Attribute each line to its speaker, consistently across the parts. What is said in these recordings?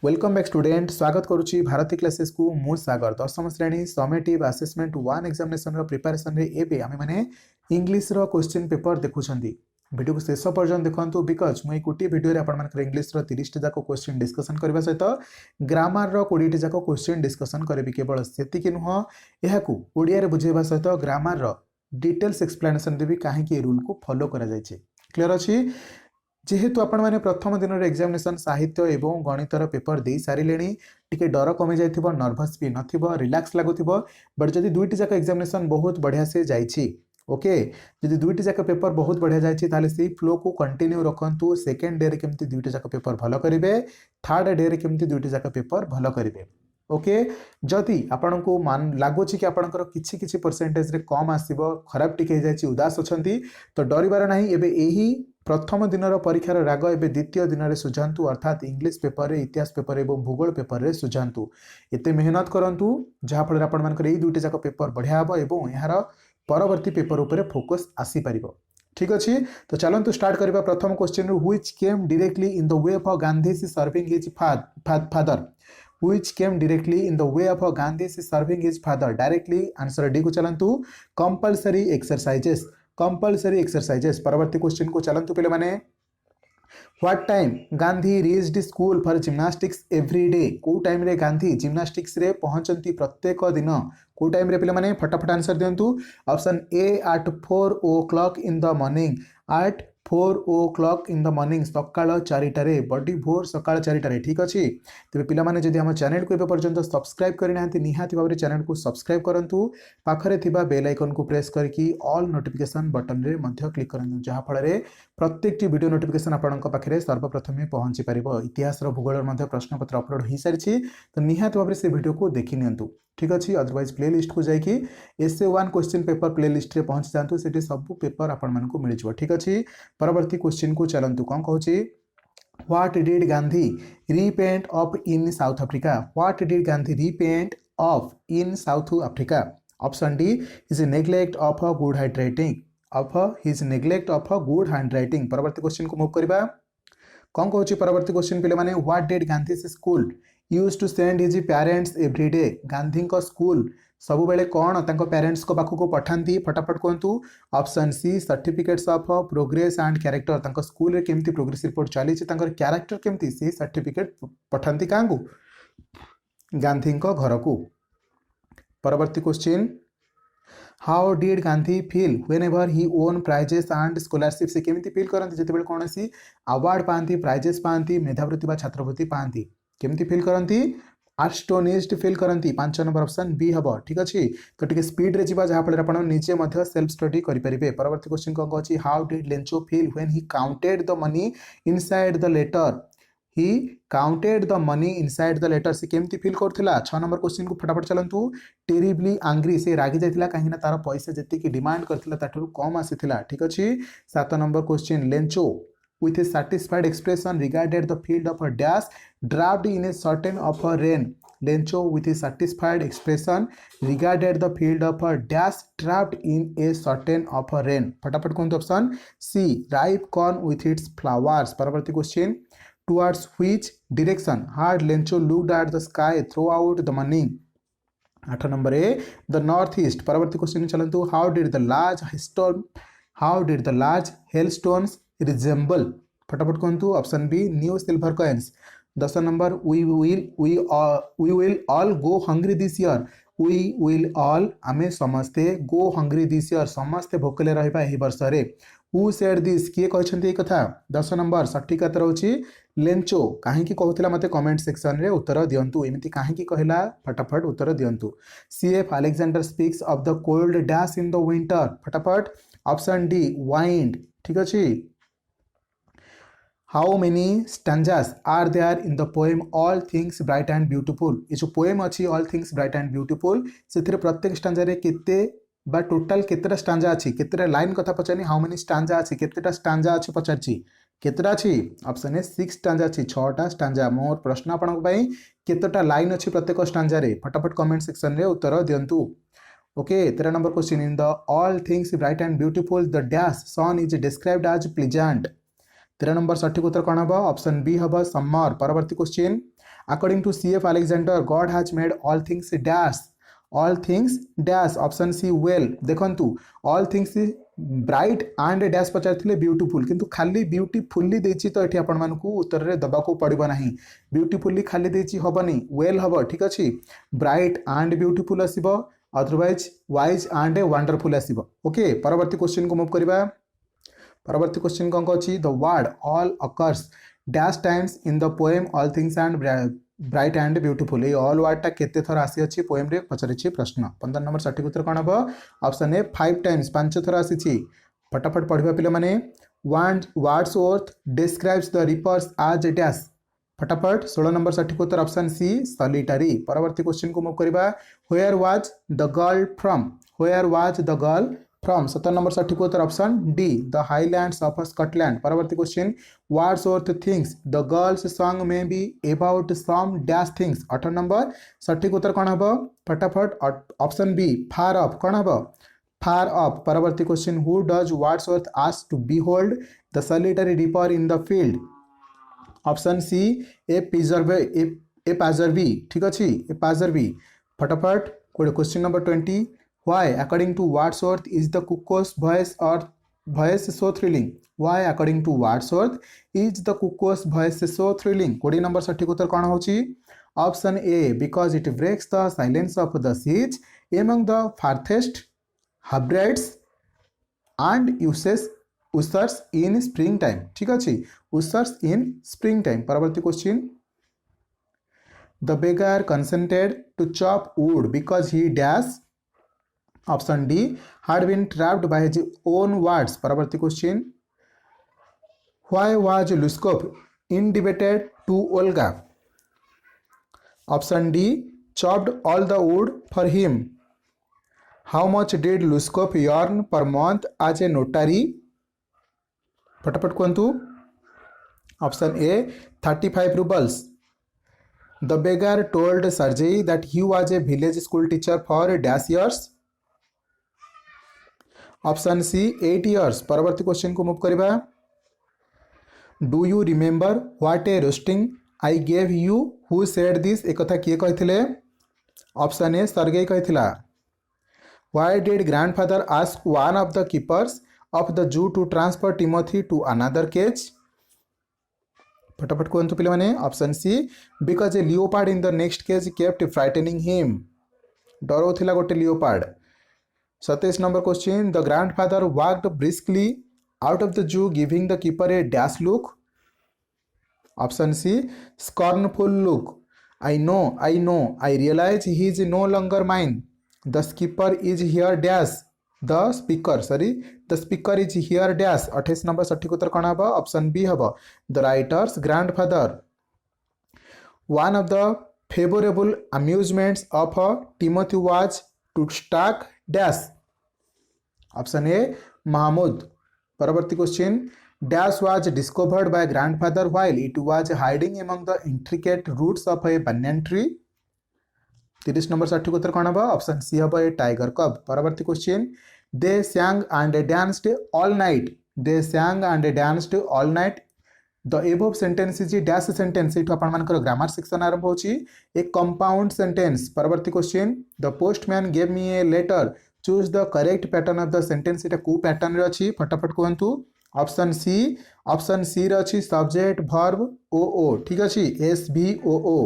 Speaker 1: Welcome back student स्वागत करुच्ची Bharti classes को मु सागर दशम श्रेणी समेटिव असेसमेंट 1 एग्जामिनेशन रो प्रिपरेशन रे एबे आमे माने इंग्लिश रो क्वेश्चन पेपर देखुछंदी। वीडियो को शेष पर्यंत देखंतु बिकॉज मुई गोटे वीडियो रे आपण मानकर इंग्लिश रो 30 टा जाको क्वेश्चन डिस्कशन करबा सहित ग्रामर रो 20 टा जाको क्वेश्चन डिस्कशन करबी। केवल सेति कि नुह एहाकू ओडिया रे बुझेबा सहित ग्रामर रो डिटेल्स एक्सप्लेनेशन देबी काहे कि रूल को फॉलो करा जाय छै। क्लियर अछि। जेहेतु आपण माने प्रथम दिन एग्जामिनेशन साहित्य एवं गणितर पेपर दे सारे टिके डर कमी जाइथिबो, नर्भस भी नथिबो, रिलैक्स लागुथिबो। बट जदि दुईटी जाक एग्जामिनेशन बहुत बढ़िया से जाइछि, ओके, जदि दुईटी जाक पेपर बहुत बढ़िया जाइछि ताले सेही फ्लो को कंटिन्यू रखंतु। सेकंड डे रे केमति दुईटी जाक पेपर भलो करिवे, थर्ड डे रे केमति दुईटी जाक पेपर भलो करिवे। ओके, जदि आपण को मान लागुछि कि आपणकर किछि किछि परसेंटेज रे कम आसीबो, खराब टिके हे जाइछि, उदास अछंती, तो डरिबार नाही। एबे एही प्रथम दिन परीक्षार राग एवं द्वितीय दिन में सुझातु, अर्थात इंग्लिश पेपर रे, इतिहास पेपर एवं भूगोल पेपर रे सुझातु। एते मेहनत करंतु जहाँफल आपण मानकर एई दुईटा जाक पेपर बढ़िया हबो एवं यार परवर्ती पेपर उपरे फोकस आसी परिबो। ठीक अछि, तो चलंतु स्टार्ट करबा प्रथम क्वेश्चन रू। Which came directly in the way of Gandhi serving his father. Which came directly in the way of Gandhi serving his father? Directly answer D को चलंतु कंपल्सरी एक्सरसाइजेस। कंपल्सरी एक्सरसाइजेस परवर्ती question को चलंतु पहले माने what time Gandhi reached school for gymnastics every day. को time रे Gandhi gymnastics रे पहुंचंती प्रत्येक दिन। को टाइम रे पहले माने फटाफट आंसर दियंतु। Option A at 4 o'clock in the morning. At 4 o'clock in the morning, सकाळ 4टारे, बड़ी भोर सकाळ 4टारे। ठीक अछि। तेबे पिला माने जदि हम चैनल को एबे पर्यंत सब्सक्राइब करि नाहंती निहाती भाबरे चैनल को सब्सक्राइब करंतु। पाखरे थिबा बेल आइकन को प्रेस करके ऑल नोटिफिकेशन बटन रे मध्य क्लिक करंतु, जहा फल रे प्रत्येक टी वीडियो नोटिफिकेशन आपनक पाखरे सर्वप्रथमे पहुंची परिबो। इतिहास रो भूगोल मध्य प्रश्न पत्र अपलोड हो सारिछि, तो निहाती भाबरे से वीडियो को देखि नियंतु। ठीक अछि। अदरवाइज प्लेलिस्ट को जाइए SA1 क्वेश्चन पेपर प्लेलिस्ट रे पहुंच जातु, सेठी सब पेपर आपण मानकु मिल जिवो। ठीक अछि। परवर्ती क्वेश्चन को चलंतु। कोन कहूछि what did Gandhi repent of in South Africa. What did Gandhi repent of in South Africa. Option D his neglect of a good handwriting. His neglect of a good handwriting. परवर्ती क्वेश्चन को मूव करबा। कौन कहूँ परवर्ती क्वेश्चन पे माने what did Gandhi school use to send his parents every day. Gandhi को school सब बेले कौन तांको पेरेंट्स को पाखु को पठांती, फटाफट कहतु। Option C certificates of progress and character. तांको स्कूल रे केमती प्रोग्रेस रिपोर्ट चली तांकर कैरेक्टर केमती से सर्टिफिकेट पठांती कांगु गांधी को घर को। परवर्ती question how did Gandhi feel whenever he won prizes and scholarship. से केमिति फील करंती जेतेबेले कोनसी अवार्ड पांती, प्राइजेस पांती, मेधावृत्ति बा छात्रवृत्ति पांती, केमिति फील करंती एस्टोनिश्ड फील करंती। 5 नंबर ऑप्शन बी हबो। ठीक अछि। तो टिके स्पीड रे जिबा जहा फले आपण निजे मध्य सेल्फ स्टडी करि परिबे। परवर्ती क्वेश्चन को कहछि how did Lencho feel when he counted the money inside the letter. He counted the money inside the letter. से केमती फील करथिला। 6 नंबर क्वेश्चन को फटाफट चलंतु। टेरिबली एंग्री, से रागी जाइथिला काहे ना तार पैसा जति की डिमांड करथिला ताठुर कम आसीथिला। ठीक अछि। 7 number question Lencho with a satisfied expression regarded the field of a dash dropped in a certain of a rain. Lencho with a satisfied expression regarded the field of a dash trapped in a certain of a rain. फटाफट कौन option C ripe corn with its flowers. परवर्ती question towards which direction had Lencho looked at the sky throughout the morning. 8 number A the north east. परवर्ती question चलंतु how did the large hailstones resemble. फटाफट कहतु। Option B new silver coins. 10 number we will all go hungry this year. We will all आमे समस्ते गो hungry this year, समस्ते भोकले रहिबा एही वर्ष रे। हु सेड दिस, किए कहछन्ती ए कथा। 10 नंबर सठिक उत्तर होछि लेंचो। काहे की कहथिला मते कमेंट सेक्शन रे उत्तर दियंतु। एमिति काहे की कहला फटाफट उत्तर दियंतु। CF Alexander speaks of the cold dash in the winter. फटाफट ऑप्शन डी वाइंड। ठीक अछि। How many stanzas are there in the poem all things bright and beautiful. ये जो पोएम अच्छी all things bright and beautiful, से प्रत्येक stanza रे केते बा टोटल केतेटा स्टांजा अछि, केतेटा लाइन कथा पचारनी। हाउ मेनी स्टांजा अछि, केतेटा स्टांजा अछि पचारछि, केतेटा अछि। ऑप्शन ए 6 स्टांजा अछि, 6टा स्टांजा। मोर प्रश्न आपनक पई केतेटा लाइन अछि प्रत्येक स्टांजा रे, फटाफट कमेंट सेक्शन रे उत्तर दियंतु। Okay. 13 number question in the all things bright and beautiful the dash sun is described as pleasant. 13 number सठिक उत्तर कौन हम। ऑप्शन बी हम समर। परवर्ती question according to C F Alexander God has made all things dash option C well देखंतु all things bright and dash पचार beautiful किंतु खाली ब्यूटीफुल्ली देछि तो एठी आपण मानकू उत्तर रे दबाको पड़िबो नाही ब्यूटीफुल्ली खाली देछि हबनी वेल हबो ठीक अछि ब्राइट एंड ब्यूटीफुल आसीबो अदरवाइज वाइज एंड वंडरफुल आसीबो ओके परवर्ती क्वेश्चन को मूव करबा परवर्ती क्वेश्चन कौन अच्छी the word all occurs dash times in the poem all things and bright and beautiful ये ऑल वर्डटा केते थर आसी अछि पोएम रे पचरिछि प्रश्न 15 नंबर सठिक उत्तर कोन हबो ऑप्शन ए 5 टाइम्स 5 थर आसीछि फटाफट पढिबा पिले माने Wordsworth describes the reapers as dash फटाफट 16 नंबर सठिक उत्तर ऑप्शन सी सॉलिटरी परवर्ती क्वेश्चन को मूव करबा where was the girl from 17 number सठिक उत्तर option D the Highlands of Scotland परवर्ती question Wordsworth thinks the girl's song may be about some dash things 18 number सठिक उत्तर कौन हबो फटाफट ऑप्शन बी फार ऑफ कौन हबो फार ऑफ परवर्ती question who does Wordsworth ask to behold the solitary reaper in the field option C a passerby ठीक अछि ए पाजरवी फटाफट question number 20 Why, according to Wordsworth, is the cuckoo's voice so thrilling? Why, according to Wordsworth, is the cuckoo's voice so thrilling? 20 number सठिक उत्तर कौन होची option A because it breaks the silence of the siege among the farthest hybrids and ushers in springtime. ठीक अछि ushers in springtime. परवर्ती question the beggar consented to chop wood because he dash option D had been trapped by his own words परवर्ती question why was Luskov indebted to Olga option D chopped all the wood for him how much did Luskov earn per month as a notary फटाफट कहतु option A 35 rubles the beggar told Sergei that he was a village school teacher for dash years option C 8 years परवर्ती question को move करबा do you remember what a roasting I gave you who said this एक कथा किए कहिथिले option A Sergei कहिथिला why did grandfather ask one of the keepers of the zoo to transfer Timothy to another cage फटाफट कहतु पिले माने option C because a leopard in the next cage kept frightening him डरौथिला गोटे leopard 27 number question the grandfather walked briskly out of the zoo giving the keeper a dash look option C scornful look I know I realize he is no longer mine the skipper is here dash the speaker is here dash 28 number सठिक उत्तर कौन हबो option B हबो the writer's grandfather one of the favourable amusements of Timothy was to stalk dash option A Mahmood परवर्ती question dash was discovered by grandfather while it was hiding among the intricate roots of a banyan tree 30 number सठिक उत्तर कौन हबो option C हबो ए tiger cub परवर्ती question they sang and danced all night the above sentence is dash sentence एठु आपण मानकर grammar section आरंभ होची एक कंपाउंड सेंटेंस परवर्ती question the postman gave me a letter choose the correct pattern of the sentence एटा को pattern रे अछि फटाफट कहंतु ऑप्शन सी रे अछि सब्जेक्ट वर्ब ओ ठीक अछि SVOO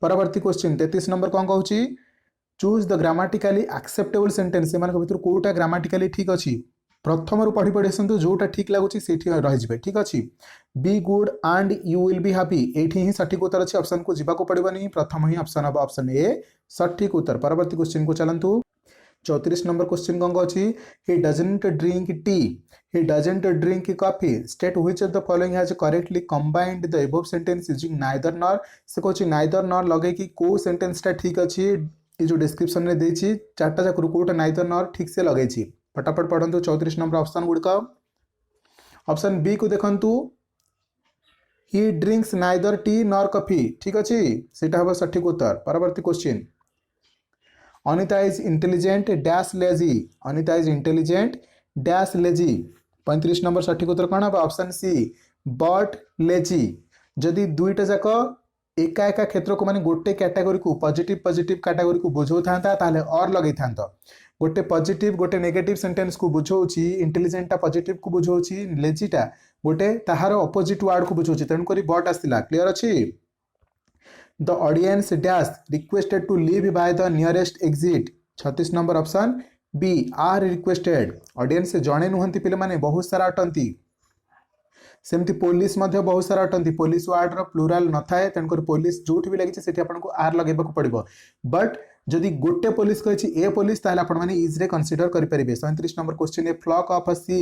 Speaker 1: परवर्ती क्वेश्चन 33 नंबर कोन कहूची choose the grammatically acceptable sentence एमान भितर कोटा ग्रामाटिकली ठीक अछि प्रथम रु पढ़ी पढ़ी आसतु जोटा ठीक लगुच से रही ठीक अच्छे be good and you will be happy एठी ही सठिक उत्तर अच्छे ऑप्शन को जीवा को पड़ोनी प्रथम ही ऑप्शन हम ऑप्शन ए सठिक उत्तर परवर्ती क्वेश्चन को चलतु 34 नंबर क्वेश्चन कौन अच्छी he doesn't drink tea he doesn't drink coffee state which of the following has correctly combined the above sentence using neither nor से कहछि नाइदर नॉर लगे कि को सेंटेंस टा ठीक अच्छी ये जो डिस्क्रिप्शन में देछि चारटा जाक कोटा नाइदर नॉर ठीक से लगे फटाफट पढ़ंतु 34 नंबर ऑप्शन गुड़िक ऑप्शन बी को देखंतु ही drinks neither T nor coffee ठीक अच्छे सेटा हम सठिक उत्तर परवर्ती question Anita is intelligent dash lazy Anita is intelligent dash lazy 35 number सठिक उत्तर कौन हम ऑप्शन सी बट लेजी जदि दुईटा जाक एका एका क्षेत्र को माने गोटे कैटेगरी को पॉजिटिव कैटेगरी को बुझौ थांता ताले और लगै थांता गोटे पॉजिटिव गोटे नेगेटिव सेंटेंस को बुझौछि इंटेलिजेंट पॉजिटिव को बुझौछि लेजीटा गोटे ताहार ऑपोजिट वर्ड को बुझौछि तन करी बट आस्तिला क्लियर अछि the audience dash requested to leave by the nearest exit 36 number option B are requested audience जणे नुहंती पिले माने बहुत सारा अटंती सेमती पुलिस मध्य बहुत सारा अटंती पुलिस वर्ड रो प्लूरल न थाए तनकर पुलिस जोठी भी लागि सेठी आपन को आर लगेबा को पड़िबो बट जदि गोटे पुलिस कहछि ए पुलिस ताले आपन माने इज रे कंसीडर करि परिबे 37 number question a flock of a C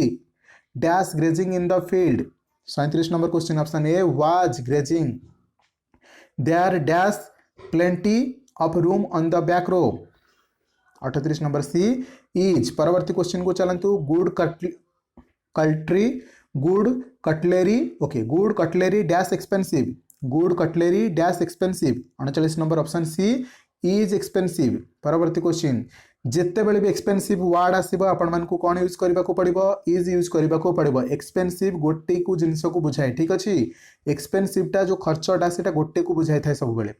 Speaker 1: dash grazing in the field 37 number question option A was grazing there dash plenty of room on the back row 38 number C is परवर्ती question को चलंतु good cutlery okay good cutlery dash expensive good cutlery dash expensive 39 number option C is expensive परवर्ती question जिते बेले भी expensive word आसीबो आपण मान को कोन यूज करबा को पड़िबो इज यूज करबा को पड़िबो एक्सपेंसिव गोटे को जिंस को बुझाए ठीक अछि एक्सपेंसिव टा जो खर्चटा सेटा गोटे को बुझाई थाए सब बेले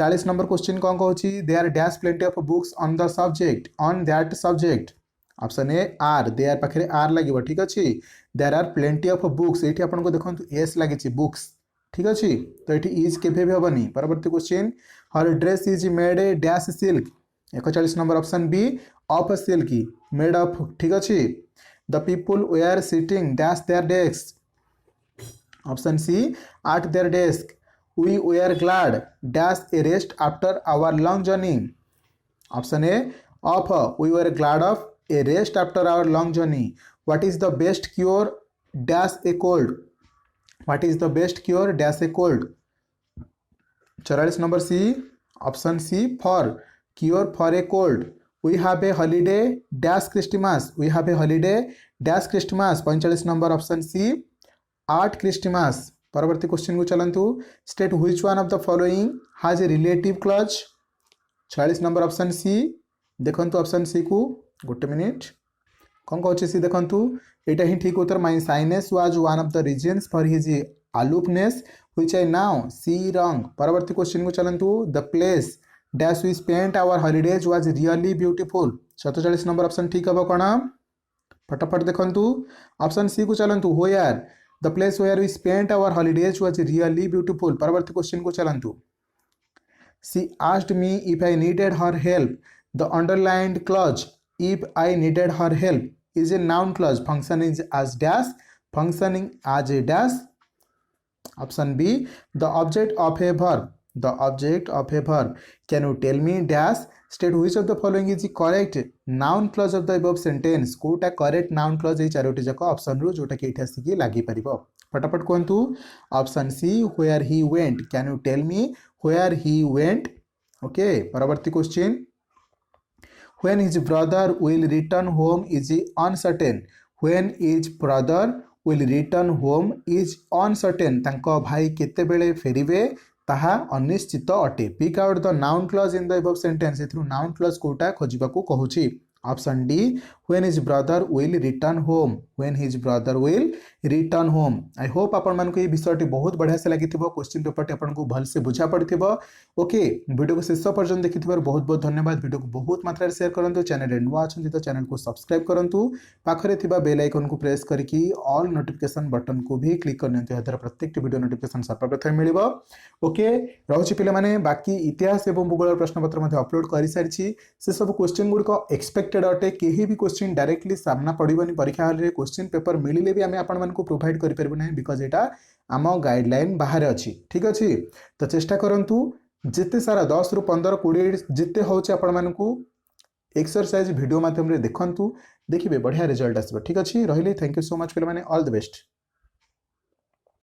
Speaker 1: 40 नंबर क्वेश्चन कौन कहूँ there dash plenty of books on the subject on that subject option A are there पाखे आर लगे ठीक अच्छे there are plenty of books ये आपको देखो एस लगी बुक्स ठीक अच्छे तो ये इज केवे भी हेनी परवर्ती question her dress is made a dash silk 41 number option B of silk made of ठीक अच्छे the people were sitting dash their desk option C at their desk we were glad dash a rest after our long journey option a of we were glad of a rest after our long journey what is the best cure dash a cold what is the best cure dash a cold 44 number c option c for cure for a cold we have a holiday dash Christmas we have a holiday dash Christmas 45 number option c at Christmas परवर्ती question को चलंतु state which one of the following has a relative clause 46 number option C देखंतु option C को गोटे minute कौन कहछि सी देखंतु एटा ही ठीक उत्तर my shyness was one of the reasons for his aloofness which I now see wrong परवर्ती क्वेश्चन को चलंतु the place dash we spent our holidays was really beautiful 47 number option ठीक हबो कोन फटाफट देखंतु ऑप्शन सी को चलंतु where The place where we spent our holidays was really beautiful. परवर्ती क्वेश्चन को चलंतु She asked me if I needed her help. The underlined clause if I needed her help is a noun clause. Function is as dash. Functioning as a dash. Option B. The object of a verb. The object of a verb. Can you tell me dash? State which of the following is the correct noun clause of the above sentence. Kota correct noun clause ये चारोटी जाक option रो जोटा के इठा सिकी लागि परिबो फटाफट कहंतु option C where he went can you tell me where he went okay परवर्ती question when his brother will return home is uncertain when his brother will return home is uncertain तांको भाई केते बेले फेरिबे ताहा अनिश्चित अटे pick out the noun clause in the above sentence एथरु noun clause कोटा खोजिबा को कहूची option D when his brother will return home when his brother will return home I hope आपण मानको ये विषयटी बहुत बढ़िया से लागिथिबो क्वेश्चन पेपर आपण को भल से बुझा पड़थिबो ओके वीडियो को शेष पर्यंत देखिथिबार बहुत बहुत धन्यवाद वीडियो को बहुत मात्रा रे शेयर करंतु चैनल रे नुवा अछंती तो चैनल को सब्सक्राइब करंतु पाखरे थिबा बेल आइकन को प्रेस करके ऑल नोटिफिकेशन बटन को भी क्लिक करनियंतु यादर प्रत्येक वीडियो नोटिफिकेशन सर्वप्रथम मिलिबो ओके रहउची पिले माने बाकी इतिहास एवं भूगोल प्रश्न पत्र मध्ये अपलोड करि सारिछि से सब क्वेश्चन गुड को एक्सपेक्टेड अटे केही भी क्वेश्चन डायरेक्टली सामना पड़िबनी परीक्षा हॉल रे क्वेश्चन पेपर मिलिले भी आमे आपण मन को प्रोवाइड करि परबो नै बिकॉज़ एटा आम गाइडलाइन बाहर अछि ठीक अछि तो चेष्टा करंतु जिते सारा 10 रु 15 20 जिते होचे आपण मन को एक्सरसाइज वीडियो माध्यम रे देखंतु देखिबे बढ़िया रिजल्ट आसबो ठीक अछि रहिले थैंक यू सो मच पिले माने ऑल द बेस्ट।